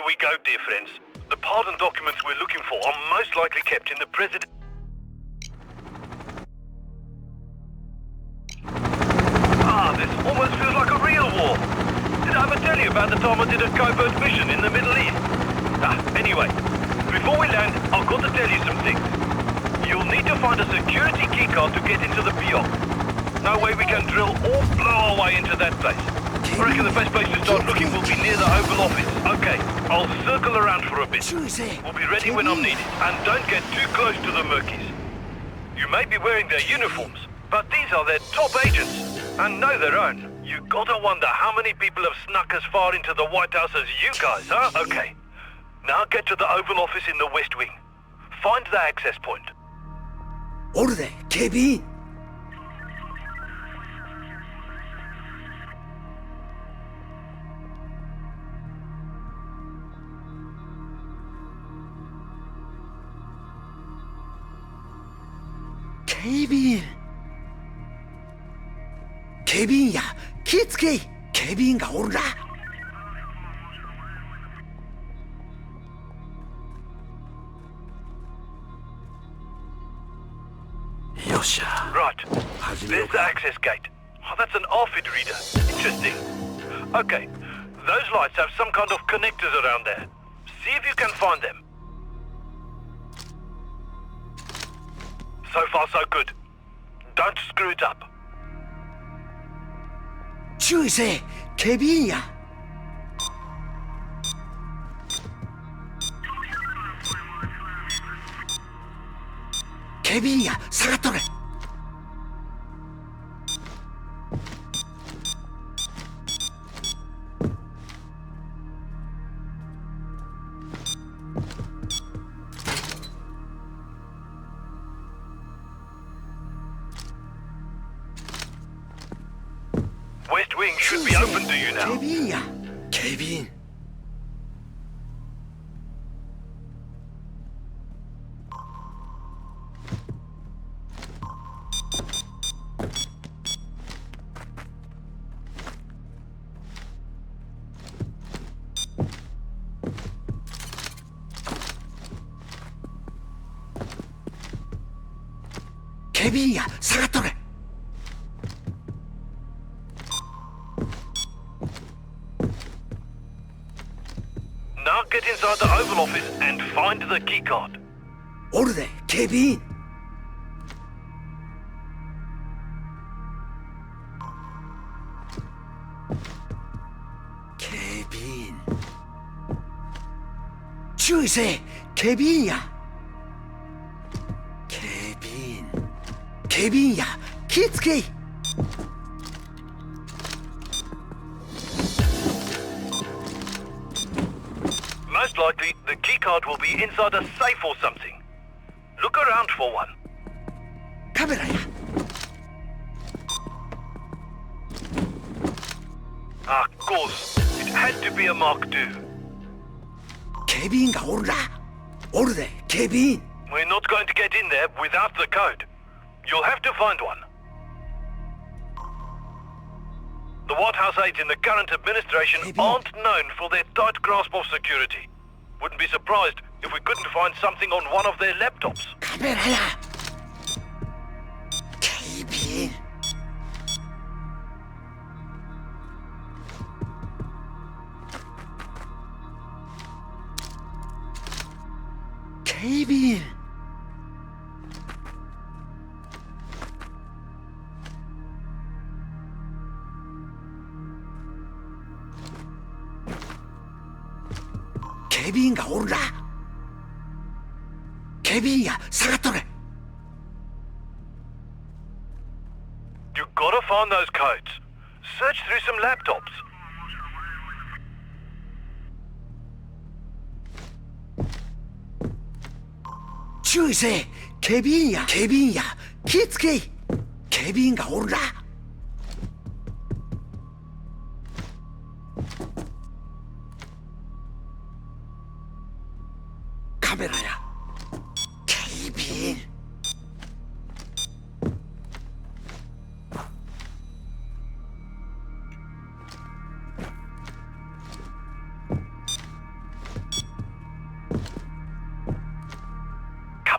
we go, dear friends. The pardon documents we're looking for are most likely kept in the president... This almost feels like a real war. Did I ever tell you about the time I did a covert mission in the Middle East? Anyway, before we land, I've got to tell you some things. You'll need to find a security keycard to get into the PO. No way we can drill or blow our way into that place. I reckon the best place to start looking will be near the Oval Office. Okay, I'll circle around for a bit. We'll be ready when I'm needed. And don't get too close to the Murkies. You may be wearing their uniforms, but these are their top agents. And know their own. You gotta wonder how many people have snuck as far into the White House as you guys, huh? Okay. Now get to the Oval Office in the West Wing. Find the access point. Order, KB. KB。警備員や、気ぃつけい。警備員がおるな。よっしゃ。Right. There's the access gate. Oh, that's an ARFID reader. Interesting. Okay. Those lights have some kind of connectors around there. See if you can find them. So far, so good. Don't screw it up. 注意せえ、警備員や。警備員や、下がっとれ。West Wing should be open to you now. 警備員や、警備員。警備員や、下がっとれ。Now get inside the Oval Office and find the keycard. おるで、警備員。警備員。注意せえ、警備員や。警備員。警備員や、気ぃつけい。Most likely, the keycard will be inside a safe or something. Look around for one. カメラや。Of course. It had to be a Mark II. 警備員がおるな。おるで、警備員。We're not going to get in there without the code. You'll have to find one. The White House aides in the current administration aren't known for their tight grasp of security. Wouldn't be surprised if we couldn't find something on one of their laptops. カメラや。警備員。警備員。警備員がおるな。警備員や、下がっとれ。You gotta find those codes. Search through some laptops. 注意せえ、警備員や。警備員や、気ぃつけい。警備員がおるな。カメラや。警備員。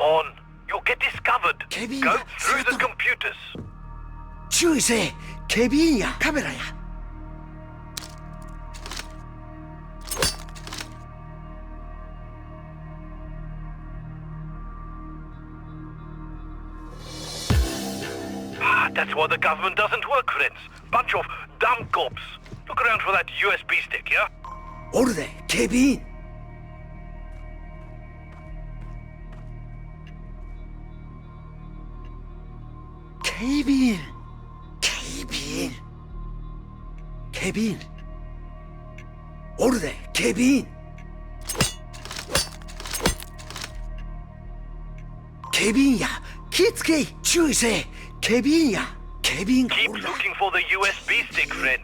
on. You'll get discovered. Kevin, Go through the settle. computers. 注意せえ警備員やカメラや That's why the government doesn't work, friends. Bunch of dumb cops. Look around for that USB stick, yeah? おるで警備員警備員警備員警備員おるで警備員警備員や気ぃつけい注意せえ警備員や警備員が Keep おるだ looking for the USB stick, friends.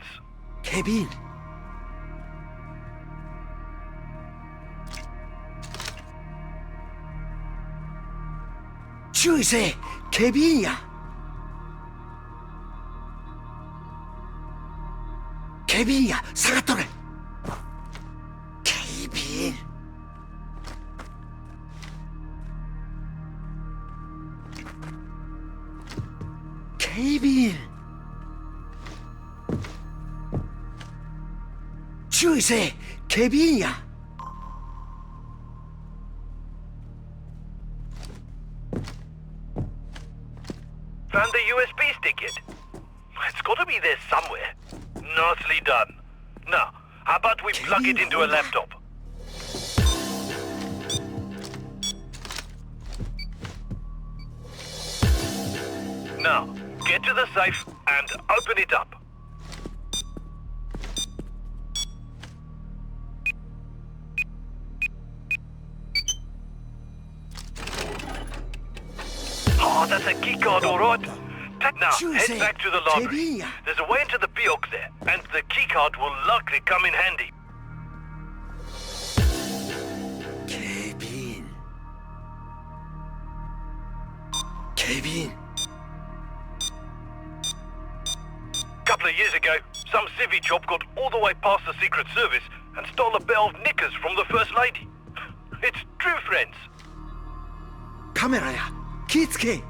警備員注意せえ警備員や警備員や下がっとれ警備員警備員注意せえ警備員や Found the USB stick yet? It's got to be there somewhere. Nicely done. Now, how about we plug it into a laptop? Now, get to the safe and open it up. Oh, that's a keycard, all right. Now, head back to the library. There's a way into the Bioc there, and the keycard will likely come in handy. 警備員警備員 Couple of years ago, some civvy chop got all the way past the Secret Service and stole a pair of knickers from the First Lady. It's true, friends. カメラや気ぃつけ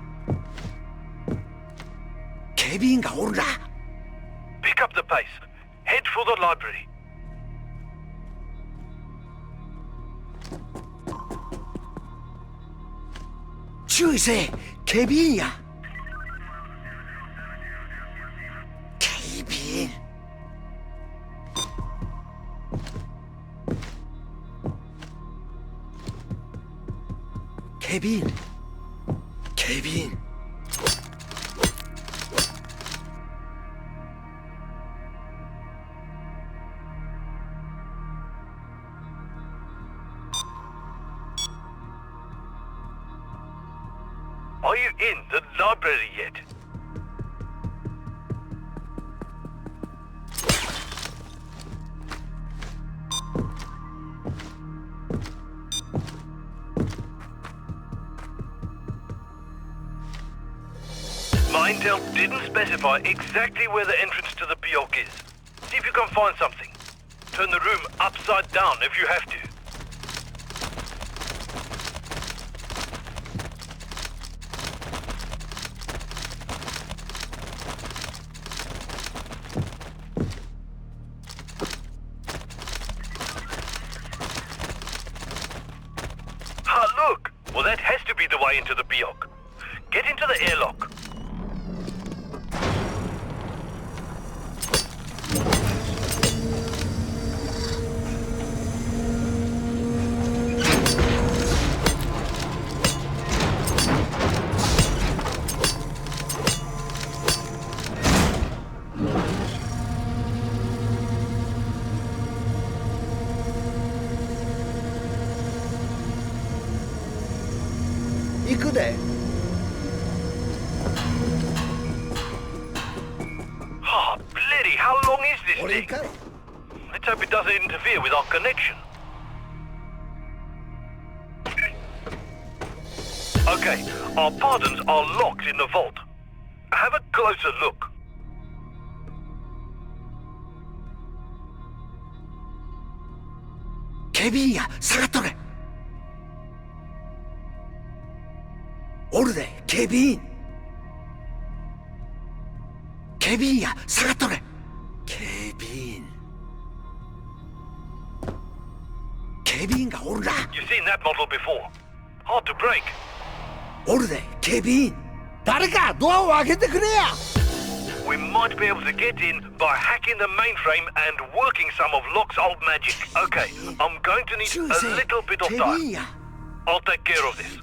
警備員がおるな Pick up the pace. Head for the library.「注意せえ警備員や警備員警備員警備員 Are you in the library yet? My intel didn't specify exactly where the entrance to the Bioc is. See if you can find something. Turn the room upside down if you have to. Ah, look! Well, that has to be the way into the Bioc. Get into the airlock. Oh, bloody, how long is this thing? Let's hope it doesn't interfere with our connection. Okay, our pardons are locked in the vault. Have a closer look. Kevin や下がっとれおるで警備員。警備員や下がっとれ。警備員。警備員がおるな。 You've seen that model before. Hard to break. おるで警備員。誰かドアを開けてくれや。 We might be able to get in by hacking the mainframe and working some of Locke's old magic. Okay, I'm going to need a little bit of 警備員 time. や。 I'll take care of this.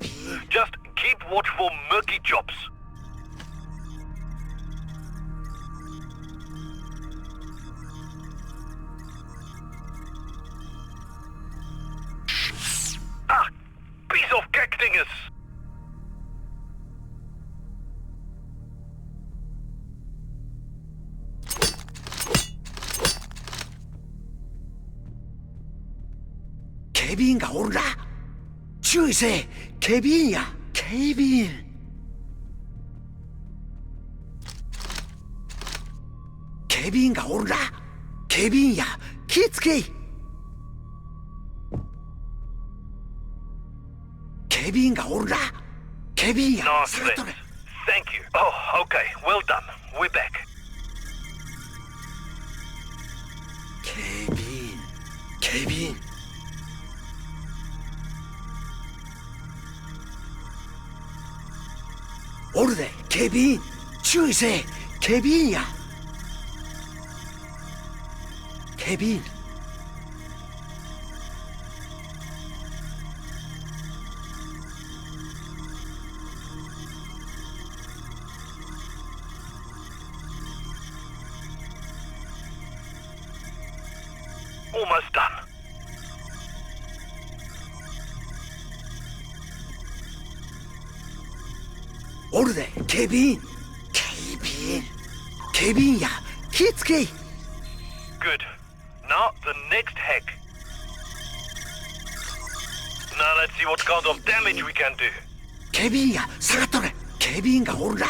Just keep watch for murky chops. Ah! Piece of cactingus! 警備員がおるな。注意せえ。警備員や。警備員。警備員がおるな。警備員や。気ぃつけい。警備員がおるな。警備員や。 Nice 下がっと then. れ。 Thank you. Oh, okay. Well done. We're back. 警備員。警備員。おるで警備員。注意せえ。警備員や。警備員。Almost done. おるで警備員。警備員。警備員や。気ぃつけい。 Good. Now the next hack. Now let's see what kind of damage we can do. 警備員や。下がっとれ。警備員がおるな。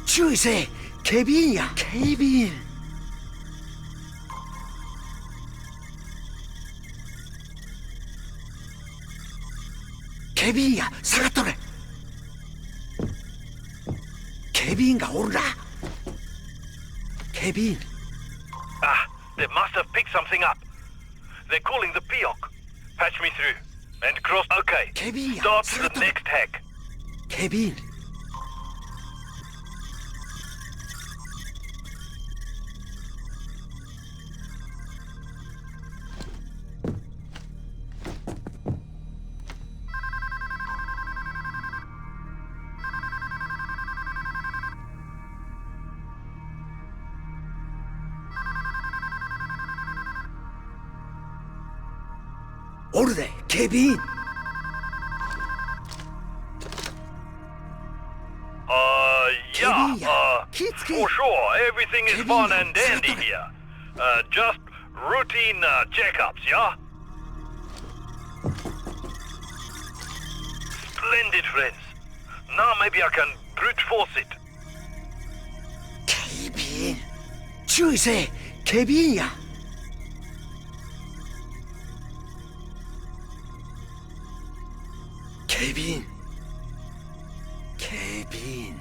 注意せえ。警備員や。警備員。警備員や。下がっとれ。警備員がおるな。警備員。 Ah, they must have picked something up. They're calling the PIOC. Patch me through. And cross. Okay. 警備員や。 Start 下がっ the とれ。 next hack. 警備員。おるで警備員。 Yeah, Kids, for sure. Everything is fun and dandy here. Just routine checkups, yeah? Splendid, friends. Now maybe I can brute force it. 警備員。注意せえ。警備員や。警備員。警備員。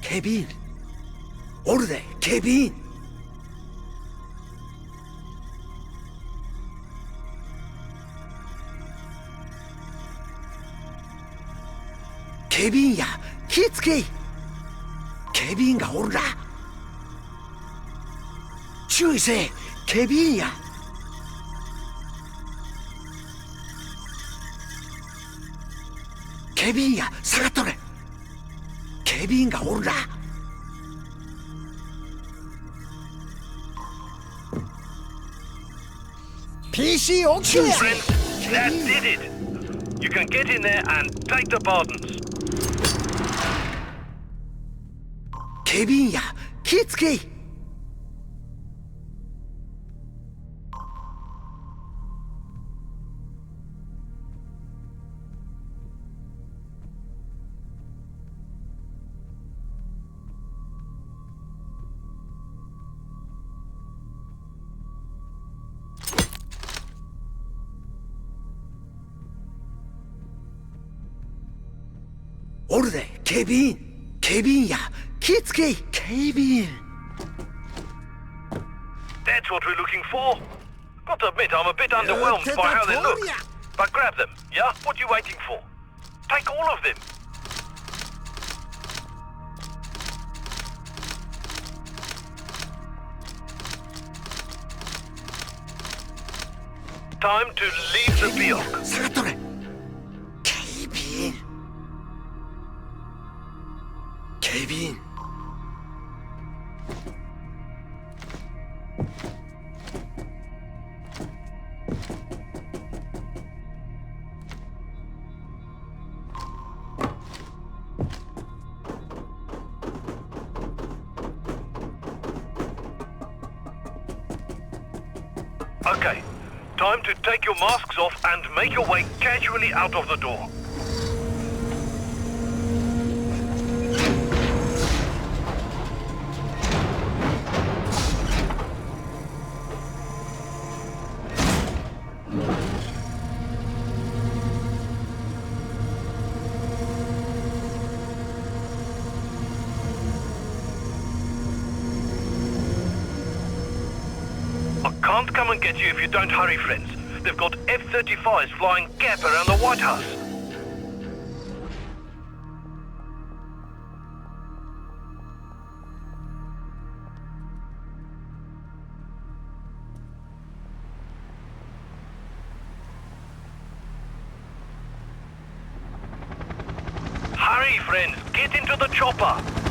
警備員。おるで警備員。警備員や。気ぃつけい。警備員がおるな。注意せえ。警備員や。警備員や。下がっとれ。警備員がおるな。PC 오케이. Friends, that did it. You can get in there and take the pardons. 케빈야, 키츠케이. 오르데, 케빈야, 키츠케이, 케빈. That's what we're looking for. Got to admit, I'm a bit underwhelmed by how they look. But grab them, yeah? What are you waiting for? Take all of them. Time to leave the Biok. 사가토레. 케빈. Okay, time to take your masks off and make your way casually out of the door. I can't come and get you if you don't hurry, friends. They've got F-35s flying gap around the White House. Hurry, friends. Get into the chopper.